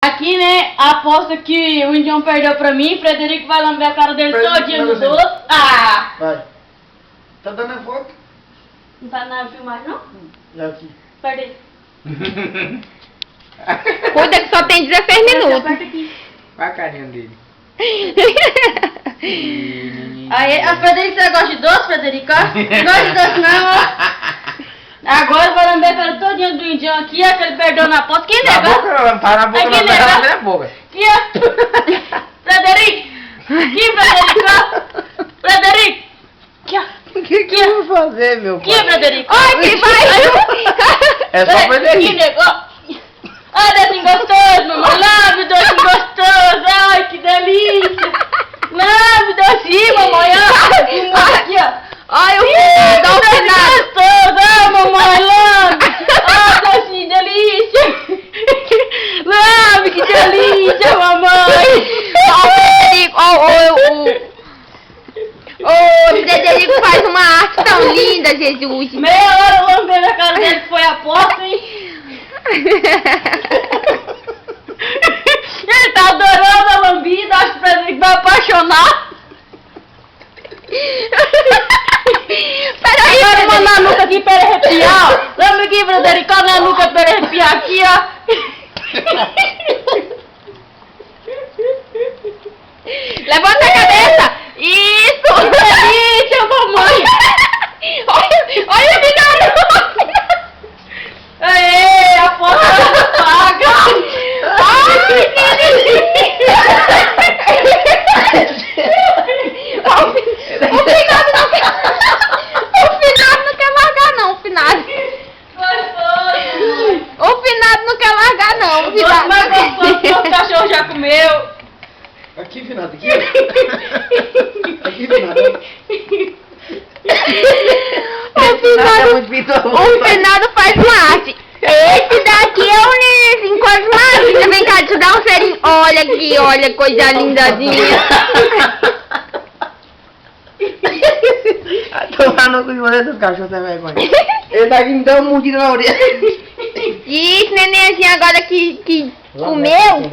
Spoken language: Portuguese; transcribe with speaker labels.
Speaker 1: Aqui, né, a aposta que o Indião perdeu pra mim, Frederico vai lamber a cara dele todinha no doce. Ah!
Speaker 2: Vai. Tá dando a foto?
Speaker 1: Não tá na filmagem, não?
Speaker 2: É aqui.
Speaker 1: Aperta aí.
Speaker 3: Cuida que só tem 16 minutos.
Speaker 1: Aperta aqui.
Speaker 4: Olha a carinha dele.
Speaker 1: Aí, a Frederico, você gosta de doce, Frederico? Gosta de doce não, ó. Agora vai lamber a cara todinha do Indião aqui, ó, que ele perdeu na aposta. Quem
Speaker 4: Na
Speaker 1: nega?
Speaker 4: boca, tá na boca,
Speaker 1: Aqui,
Speaker 4: não
Speaker 1: nega.
Speaker 4: tá na boca.
Speaker 1: Aqui, ó. Frederico! Aqui, Frederico! Frederico! Aqui, ó.
Speaker 4: O que eu vou fazer, meu
Speaker 1: Aqui,
Speaker 4: pai?
Speaker 1: Frederico!
Speaker 3: Ai, que vai!
Speaker 4: É só fazer
Speaker 1: Aqui,
Speaker 4: isso.
Speaker 1: nego! Ai, docinho gostoso, mamãe! Lave, docinho gostoso! Ai, que delícia! Lave, docinho, mamãe! Ai, aqui, ó!
Speaker 3: Ai, o
Speaker 1: Ih,
Speaker 3: finado, o
Speaker 1: docinho
Speaker 3: finado.
Speaker 1: gostoso! Ai, mamãe, lave! Ai, docinho, delícia! Lave, que delícia, mamãe!
Speaker 3: Ó, o Frederico, o Frederico faz uma arte tão linda, Jesus.
Speaker 1: Meia hora lambendo a cara dele que foi a porta, hein? Ele tá adorando a lambida, acho que o Frederico vai apaixonar.
Speaker 3: Peraí,
Speaker 1: Agora uma na
Speaker 3: Frederico.
Speaker 1: nuca aqui pra ele arrepiar, ó. Lembra aqui, Frederico, ó, na nuca pra ele arrepiar aqui, ó.
Speaker 3: Levanta a cabeça. Isso.
Speaker 1: Que delícia, mamãe.
Speaker 3: Olha o finado.
Speaker 1: Aê, a porta paga.
Speaker 3: Ai, que delícia. O finado não quer largar não, o finado.
Speaker 1: Gostoso.
Speaker 3: O finado não quer largar não, o finado.
Speaker 1: Mas gostoso que o cachorro já comeu.
Speaker 2: Aqui, Finado, aqui. Aqui, Finado.
Speaker 3: O finado faz uma arte. Esse daqui é o Nilson, enquanto mais vem cá te dar um serinho. Olha aqui, olha, coisa lindazinha.
Speaker 4: Tomar no cu de você dos cachorros sem vergonha. Ele tá aqui me dando um mordida na orelha.
Speaker 3: Isso, nenenzinho, agora que comeu,